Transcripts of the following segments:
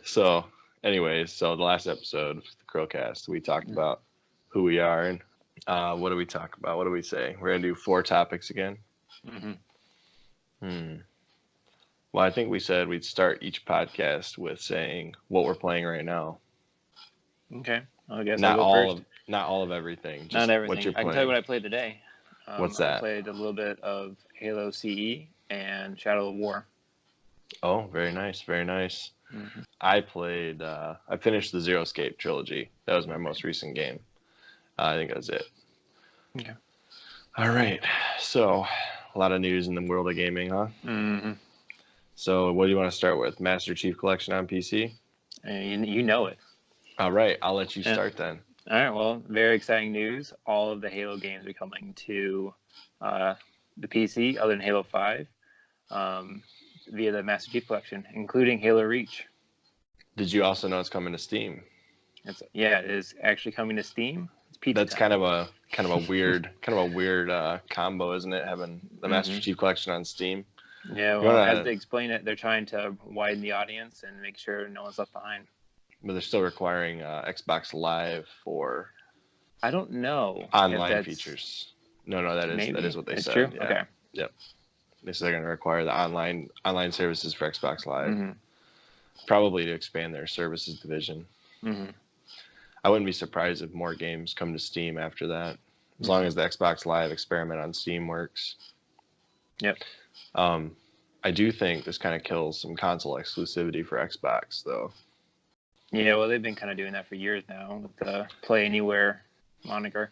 So, anyways, so the last episode of the CHRILLCAST, we talked about who we are and what do we talk about? What do we say? We're gonna do 4 topics again. Mm-hmm. Hmm. Well, I think we said we'd start each podcast with saying what we're playing right now. Okay. Well, I guess Not I'll go all first. of not all of everything. Just Not what everything. you're I can tell you playing. what I played today. What's I that? played a little bit of Halo CE and Shadow of War. Oh, very nice, very nice. Mm-hmm. I played. I finished the Zero Escape trilogy. That was my most recent game. I think that's it. Okay. All right. So, a lot of news in the world of gaming, huh? Mm-hmm. So, what do you want to start with? Master Chief Collection on PC? And you know it. All right. I'll let you Yeah. start then. All right. Well, very exciting news. All of the Halo games are coming to the PC, other than Halo 5, via the Master Chief Collection, including Halo Reach. Did you also know it's coming to Steam? It is actually coming to Steam. It's pizza That's time. kind of a weird combo, isn't it? Having the Master Chief Collection on Steam. Yeah, well, as they explain it, they're trying to widen the audience and make sure no one's left behind. But they're still requiring Xbox Live for. I don't know. Online features. No, that is what they said. True? Yeah. Okay. Yep. They said they're going to require the online services for Xbox Live, probably to expand their services division. Mm-hmm. I wouldn't be surprised if more games come to Steam after that, as long as the Xbox Live experiment on Steam works. Yep. I do think this kind of kills some console exclusivity for Xbox, though. Yeah, well, they've been kind of doing that for years now with the Play Anywhere moniker.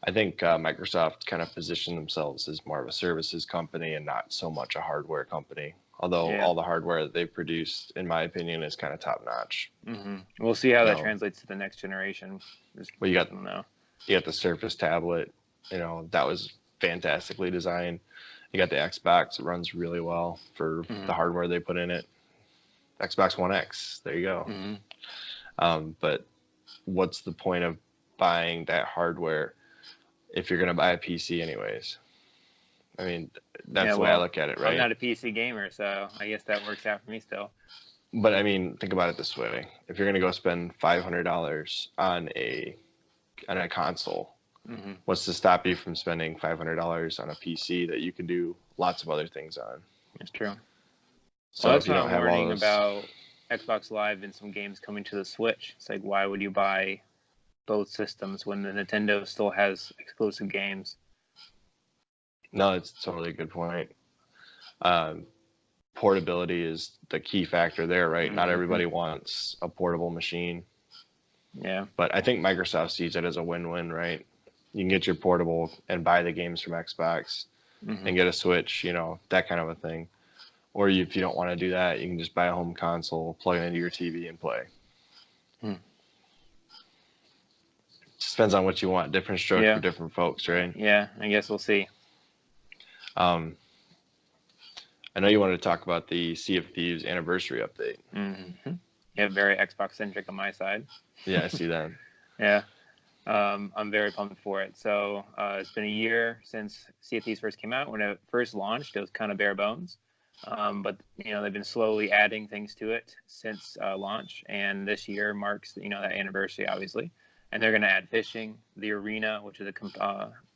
I think Microsoft kind of positioned themselves as more of a services company and not so much a hardware company. Although all the hardware that they've produced, in my opinion, is kind of top notch. Mm-hmm. We'll see how that translates to the next generation. Well, you got the Surface tablet. That was fantastically designed. You got the Xbox. It runs really well for the hardware they put in it. Xbox One X. There you go. Mm-hmm. But what's the point of buying that hardware if you're going to buy a PC anyways? I mean, that's the way I look at it, right? I'm not a PC gamer, so I guess that works out for me still. But I mean, think about it this way: if you're going to go spend $500 on a console, what's to stop you from spending $500 on a PC that you can do lots of other things on? It's true. So that's what I'm learning about Xbox Live and some games coming to the Switch. It's like, why would you buy both systems when the Nintendo still has exclusive games? No, it's totally a good point. Portability is the key factor there, right? Not everybody wants a portable machine. Yeah. But I think Microsoft sees it as a win-win, right? You can get your portable and buy the games from Xbox and get a Switch, that kind of a thing. Or if you don't want to do that, you can just buy a home console, plug it into your TV, and play. Just depends on what you want. Different strokes for different folks, right? Yeah, I guess we'll see. I know you wanted to talk about the Sea of Thieves anniversary update. Yeah, very Xbox-centric on my side. Yeah, I see that. Yeah. I'm very pumped for it. So it's been a year since Sea of Thieves first came out. When it first launched, it was kind of bare bones. But they've been slowly adding things to it since launch, and this year marks that anniversary, obviously. And they're going to add fishing, the arena, which is a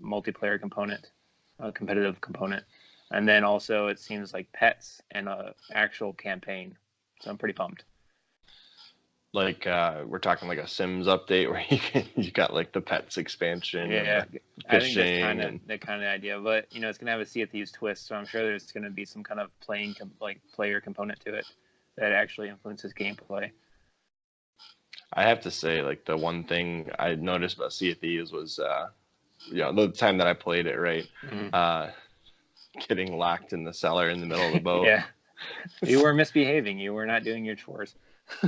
multiplayer component, a competitive component, and then also it seems like pets and an actual campaign. So I'm pretty pumped. Like we're talking like a Sims update where you got like the pets expansion. Yeah, I think that's the kind of idea. But it's gonna have a Sea of Thieves twist, so I'm sure there's gonna be some kind of player component to it that actually influences gameplay. I have to say, like the one thing I noticed about Sea of Thieves was, the time that I played it, right, getting locked in the cellar in the middle of the boat. Yeah, you were misbehaving. You were not doing your chores.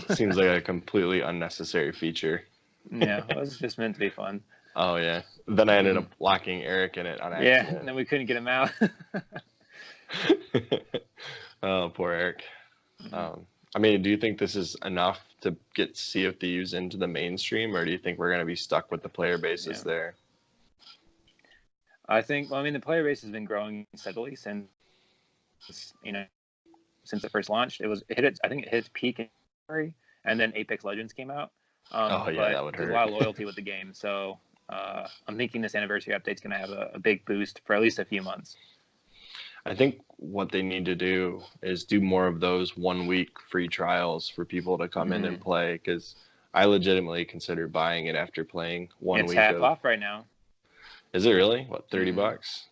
Seems like a completely unnecessary feature. Yeah, it was just meant to be fun. Oh, yeah. Then I ended up locking Eric in it on accident. Yeah, and then we couldn't get him out. Oh, poor Eric. I mean, do you think this is enough to get Sea of Thieves into the mainstream, or do you think we're going to be stuck with the player bases there? I think, the player base has been growing steadily since, since it first launched. I think it hit its peak in and then Apex Legends came out. Oh yeah, but that would there's hurt. a lot of loyalty with the game, so I'm thinking this anniversary update's going to have a big boost for at least a few months. I think what they need to do is do more of those 1 week free trials for people to come in and play, because I legitimately considered buying it after playing 1 week. It's half off right now. Is it really? What, $30?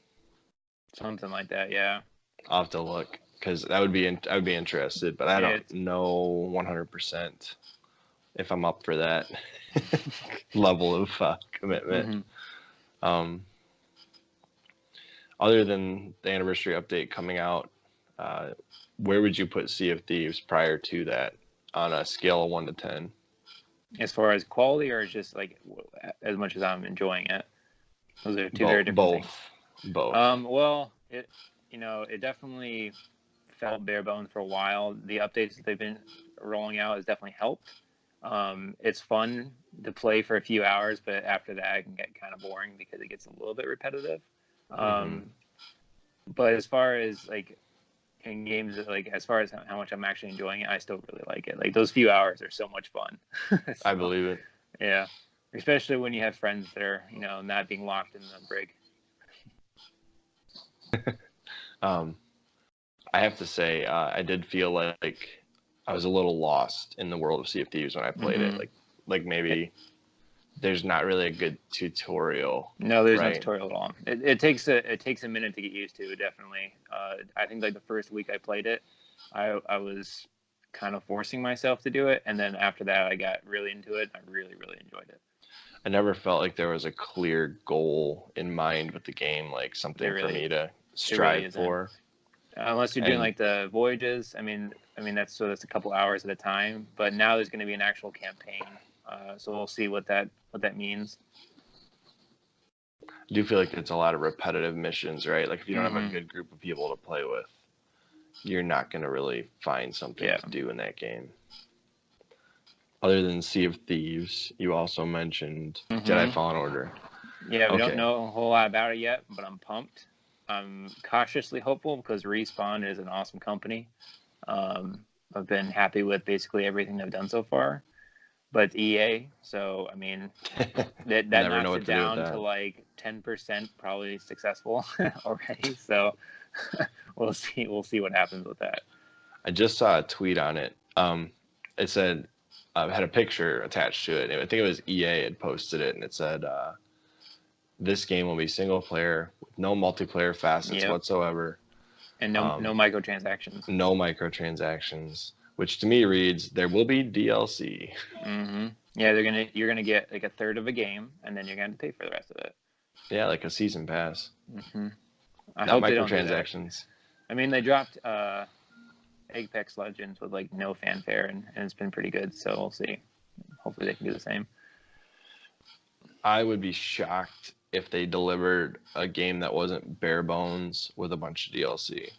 Something like that, yeah. I'll have to look, because I would be interested, but I don't know 100% if I'm up for that level of commitment. Other than the anniversary update coming out, where would you put Sea of Thieves prior to that on a scale of 1 to 10? As far as quality, or just like as much as I'm enjoying it? Those are two very different things. Both. Well, it definitely felt bare bones for a while. The updates that they've been rolling out has definitely helped. It's fun to play for a few hours, but after that, it can get kind of boring because it gets a little bit repetitive. But as far as like in games, like as far as how much I'm actually enjoying it, I still really like it. Like those few hours are so much fun. So, I believe it. Yeah, especially when you have friends that are not being locked in the brig. I have to say, I did feel like I was a little lost in the world of Sea of Thieves when I played it. Like maybe there's not really a good tutorial. No, there's no tutorial at all. It takes a minute to get used to, definitely. I think like the first week I played it, I was kind of forcing myself to do it, and then after that I got really into it. I really, really enjoyed it. I never felt like there was a clear goal in mind with the game, like something for me to strive for. Unless you're doing like the voyages. I mean that's a couple hours at a time. But now there's going to be an actual campaign, so we'll see what that means. I do feel like it's a lot of repetitive missions, right? Like if you don't have a good group of people to play with, you're not going to really find something to do in that game. Other than Sea of Thieves, you also mentioned Jedi Fallen Order. Yeah, we don't know a whole lot about it yet, but I'm pumped. I'm cautiously hopeful because Respawn is an awesome company. I've been happy with basically everything they've done so far. But it's EA, so I mean, that knocks it down to like 10% probably successful already. So we'll see what happens with that. I just saw a tweet on it. It said had a picture attached to it. I think it was EA had posted it, and it said, "This game will be single player with no multiplayer facets whatsoever, and no microtransactions. No microtransactions." Which to me reads, there will be DLC. Yeah, you're gonna get like a third of a game, and then you're gonna pay for the rest of it. Yeah, like a season pass. I hope microtransactions. They don't do that. I mean, they dropped Apex Legends with like no fanfare, and it's been pretty good. So we'll see. Hopefully, they can do the same. I would be shocked if they delivered a game that wasn't bare bones with a bunch of DLC.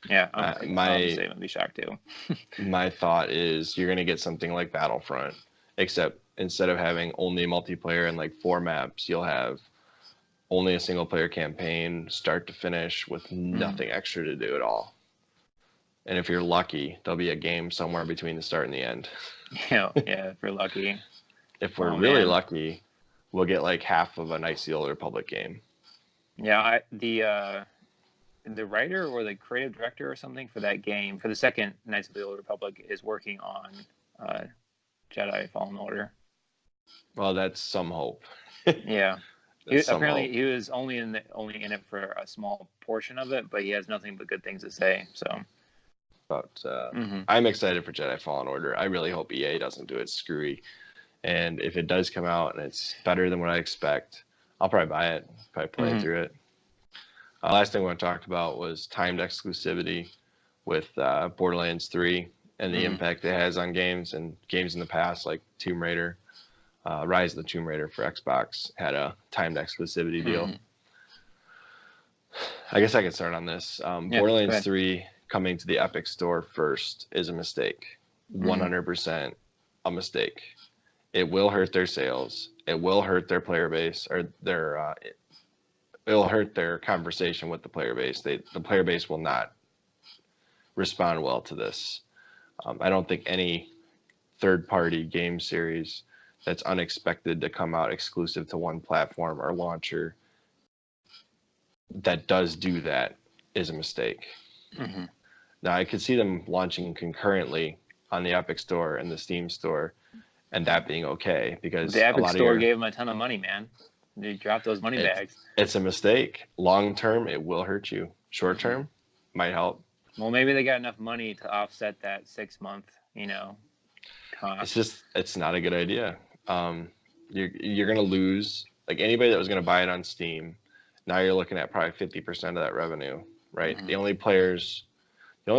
Yeah, obviously, I'd be shocked too. My thought is you're going to get something like Battlefront, except instead of having only multiplayer and like 4 maps, you'll have only a single player campaign, start to finish, with nothing extra to do at all. And if you're lucky, there'll be a game somewhere between the start and the end. Yeah, if we're lucky. If we're really lucky, we'll get like half of a Knights of the Old Republic game. Yeah, the writer or the creative director or something for that game, for the second Knights of the Old Republic, is working on Jedi Fallen Order. Well, that's some hope. Yeah. Apparently, he was only in it for a small portion of it, but he has nothing but good things to say. So, but I'm excited for Jedi Fallen Order. I really hope EA doesn't do it screwy, and if it does come out and it's better than what I expect, I'll probably buy it. Probably play through it. Last thing we want to talk about was timed exclusivity with Borderlands 3 and the impact it has on games, and games in the past like Tomb Raider. Rise of the Tomb Raider for Xbox had a timed exclusivity deal. I guess I could start on this. Borderlands 3 coming to the Epic Store first is a mistake. 100% a mistake. It will hurt their sales. It will hurt their player base, or it'll hurt their conversation with the player base. The player base will not respond well to this. I don't think any third-party game series that's unexpected to come out exclusive to one platform or launcher that does do that is a mistake. Mm-hmm. Now, I could see them launching concurrently on the Epic Store and the Steam Store, and that being okay, because The Epic a lot Store of gave them a ton of money, man. They dropped those money bags. it's a mistake. Long term, it will hurt you. Short term, might help. Well, maybe they got enough money to offset that 6-month, cost. It's not a good idea. You're gonna lose, like, anybody that was gonna buy it on Steam. Now you're looking at probably 50% of that revenue, right? Mm-hmm. The only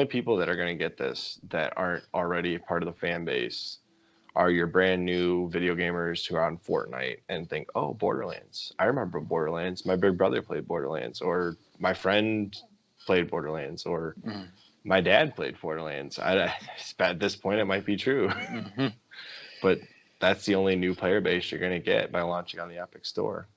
people that are gonna get this that aren't already part of the fan base are your brand new video gamers who are on Fortnite and think, oh, Borderlands. I remember Borderlands. My big brother played Borderlands, or my friend played Borderlands, or my dad played Borderlands. At this point, it might be true. Mm-hmm. But that's the only new player base you're going to get by launching on the Epic Store.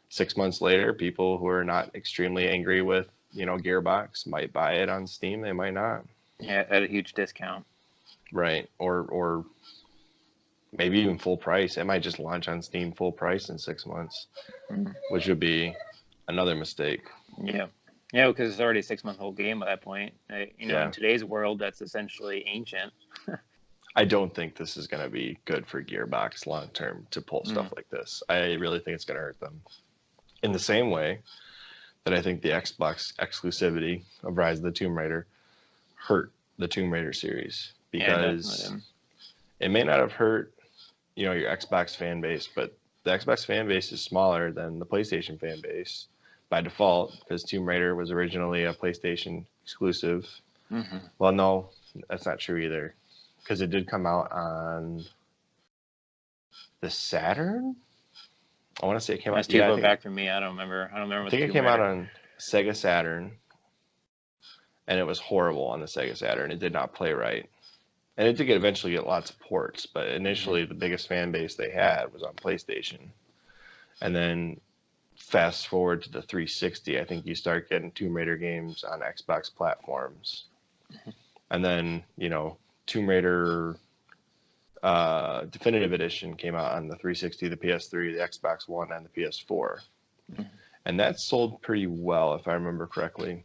6 months later, people who are not extremely angry with, Gearbox might buy it on Steam. They might not. Yeah, at a huge discount. Right. Or maybe even full price. It might just launch on Steam full price in 6 months, which would be another mistake. Yeah. Yeah, because it's already a 6-month-old game at that point. In today's world, that's essentially ancient. I don't think this is going to be good for Gearbox long term to pull stuff like this. I really think it's going to hurt them. In the same way that I think the Xbox exclusivity of Rise of the Tomb Raider hurt the Tomb Raider series, because it may not have hurt, your Xbox fan base, but the Xbox fan base is smaller than the PlayStation fan base by default, because Tomb Raider was originally a PlayStation exclusive. Mm-hmm. Well, no, that's not true either, because it did come out on the Saturn. I want to say it came out. That's too far back for me. I don't remember. I think it came out on Sega Saturn, and it was horrible on the Sega Saturn. It did not play right, and it did eventually get lots of ports, but initially the biggest fan base they had was on PlayStation. And then fast forward to the 360, I think you start getting Tomb Raider games on Xbox platforms, and then Tomb Raider Definitive Edition came out on the 360, the PS3, the Xbox One, and the PS4. And that sold pretty well, if I remember correctly.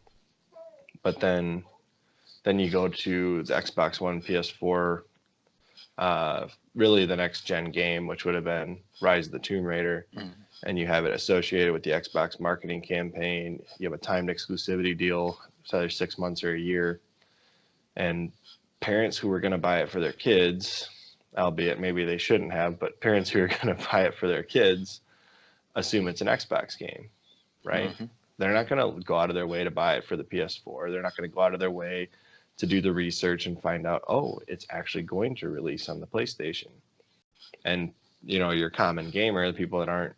But then you go to the Xbox One, PS4, really the next gen game, which would have been Rise of the Tomb Raider, and you have it associated with the Xbox marketing campaign. You have a timed exclusivity deal, so either 6 months or a year. And parents who were going to buy it for their kids, albeit maybe they shouldn't have, but parents who are going to buy it for their kids assume it's an Xbox game, right? They're not going to go out of their way to buy it for the PS4. They're not going to go out of their way to do the research and find out, oh, it's actually going to release on the PlayStation. And, your common gamer, the people that aren't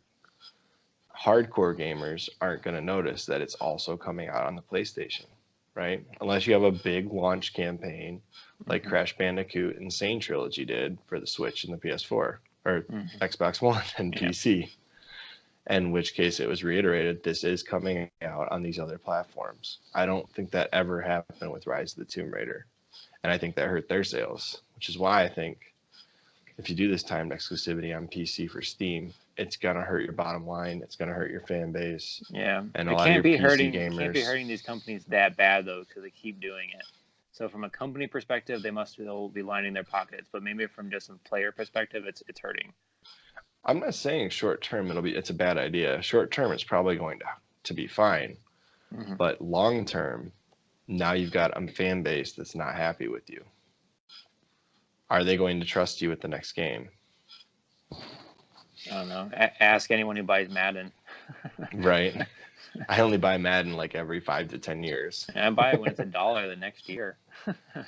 hardcore gamers, aren't going to notice that it's also coming out on the PlayStation, right? Unless you have a big launch campaign like Crash Bandicoot Insane Trilogy did for the Switch and the PS4, or Xbox One and PC. In which case it was reiterated, this is coming out on these other platforms. I don't think that ever happened with Rise of the Tomb Raider. And I think that hurt their sales, which is why I think if you do this timed exclusivity on PC for Steam, it's going to hurt your bottom line. It's going to hurt your fan base. Yeah. And a lot of your PC gamers. It can't be hurting these companies that bad, though, because they keep doing it. So from a company perspective, they must still be lining their pockets. But maybe from just a player perspective, it's hurting. I'm not saying short term it's a bad idea. Short term it's probably going to be fine. But long term, now you've got a fan base that's not happy with you. Are they going to trust you with the next game? I don't know. Ask anyone who buys Madden. Right. I only buy Madden like every 5 to 10 years. And I buy it when it's $1 the next year.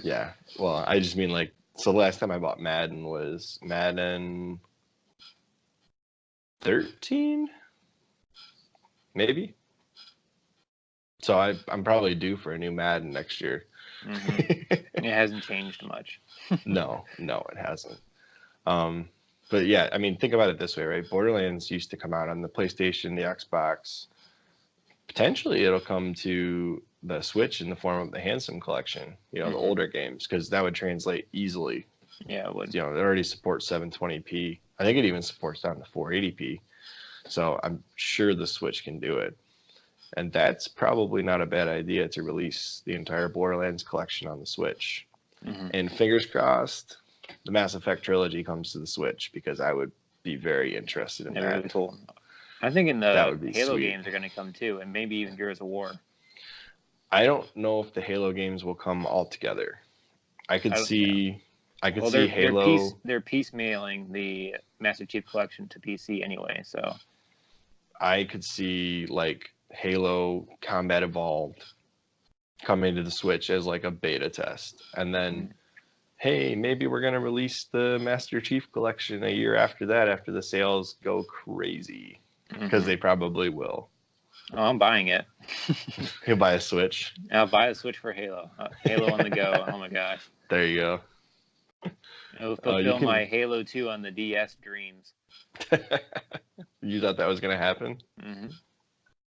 Yeah. Well, I just mean so the last time I bought Madden was Madden 13, maybe. So I'm probably due for a new Madden next year. It hasn't changed much. No, it hasn't. But yeah, I mean, think about it this way, right? Borderlands used to come out on the PlayStation, the Xbox. Potentially, it'll come to the Switch in the form of the Handsome Collection, the older games, because that would translate easily Yeah, it would. You know, it already supports 720p. I think it even supports down to 480p. So I'm sure the Switch can do it. And that's probably not a bad idea to release the entire Borderlands collection on the Switch. Mm-hmm. And fingers crossed, the Mass Effect trilogy comes to the Switch, because I would be very interested in that. Really cool. I'm thinking That the would be Halo sweet. games are going to come too, and maybe even Gears of War. I don't know if the Halo games will come all together. I could see Halo. They're piecemealing the Master Chief Collection to PC anyway, so I could see like Halo Combat Evolved coming to the Switch as like a beta test, and then hey, maybe we're gonna release the Master Chief Collection a year after that, after the sales go crazy, because they probably will. Oh, I'm buying it. You'll buy a Switch. I'll buy a Switch for Halo. Halo on the go. Oh my gosh. There you go. It'll fulfill my Halo 2 on the DS dreams. You thought that was gonna happen? Mm-hmm.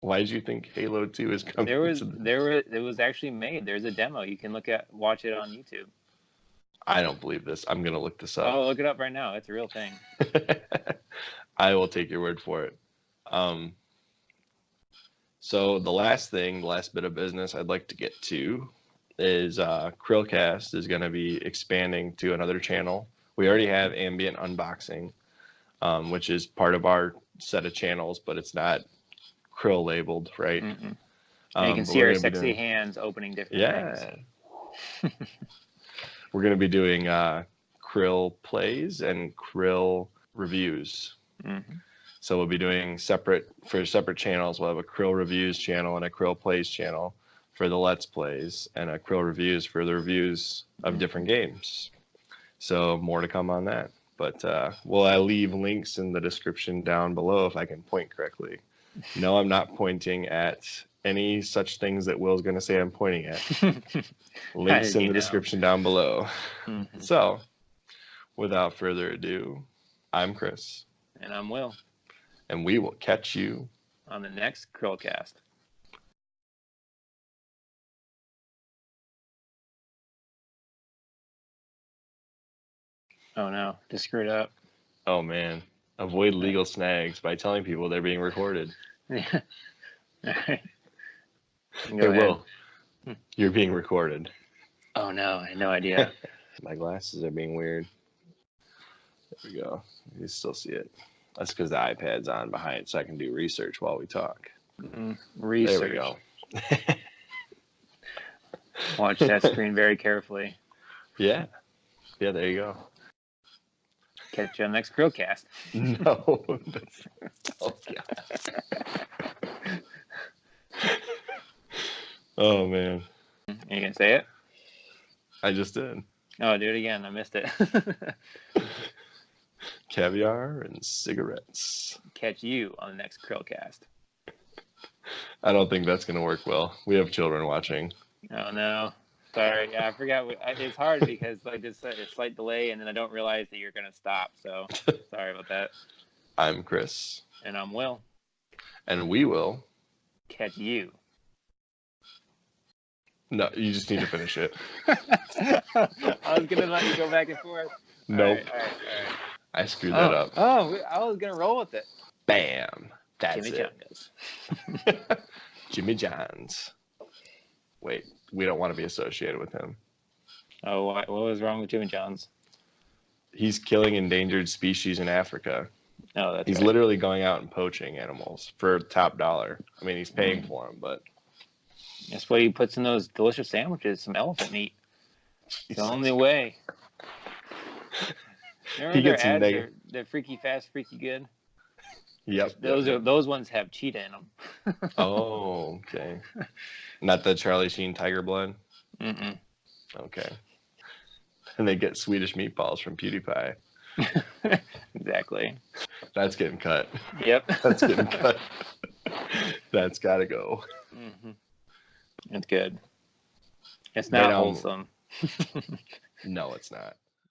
Why did you think Halo 2 is coming? It was actually made. There's a demo. You can watch it on YouTube. I don't believe this. I'm gonna look this up. Oh, look it up right now. It's a real thing. I will take your word for it. So the last bit of business I'd like to get to is CHRILLCAST is going to be expanding to another channel. We already have Ambient Unboxing, which is part of our set of channels, but it's not Krill labeled, right? And you can see our sexy hands opening different things. We're going to be doing Krill plays and Krill reviews. So we'll be doing separate channels. We'll have a Krill Reviews channel and a Krill Plays channel for the Let's Plays, and a Krill Reviews for the reviews of different games. So more to come on that. But I'll leave links in the description down below if I can point correctly. No, I'm not pointing at any such things that Will's going to say I'm pointing at. Links in the description down below. So without further ado, I'm Chris. And I'm Will. And we will catch you on the next CHRILLCAST. Oh no, just screwed up. Oh man. Avoid legal snags by telling people they're being recorded. Yeah. All right. Hey, Will, you're being recorded. Oh no, I had no idea. My glasses are being weird. There we go. You still see it. That's because the iPad's on behind, so I can do research while we talk. Research. There we go. Watch that screen very carefully. Yeah. Yeah, there you go. Catch you on the next CHRILLCAST. No. Oh, God. Oh, man. Are you going to say it? I just did. Oh, do it again. I missed it. Caviar and cigarettes. Catch you on the next CHRILLCAST. I don't think that's going to work well. We have children watching. Oh, no. Sorry. Yeah, I forgot. It's hard because there's a slight delay, and then I don't realize that you're going to stop. So sorry about that. I'm Chris. And I'm Will. And we will catch you. No, you just need to finish it. I was going to let you go back and forth. Nope. All right. I screwed that up. Oh, I was going to roll with it. Bam. That's Jimmy it. Jimmy John's. Wait, we don't want to be associated with him. Oh, what was wrong with Jimmy John's? He's killing endangered species in Africa. Oh, that's He's literally going out and poaching animals for top dollar. I mean, he's paying for them, but... That's what he puts in those delicious sandwiches, some elephant meat. It's the only way. Remember their ads? They're freaky fast, freaky good. Yep. Those ones have cheetah in them. Oh, okay. Not the Charlie Sheen Tiger Blood? Mm-mm. Okay. And they get Swedish meatballs from PewDiePie. Exactly. That's getting cut. Yep. That's getting cut. That's got to go. Mm-hmm. It's good. It's not wholesome. No, it's not.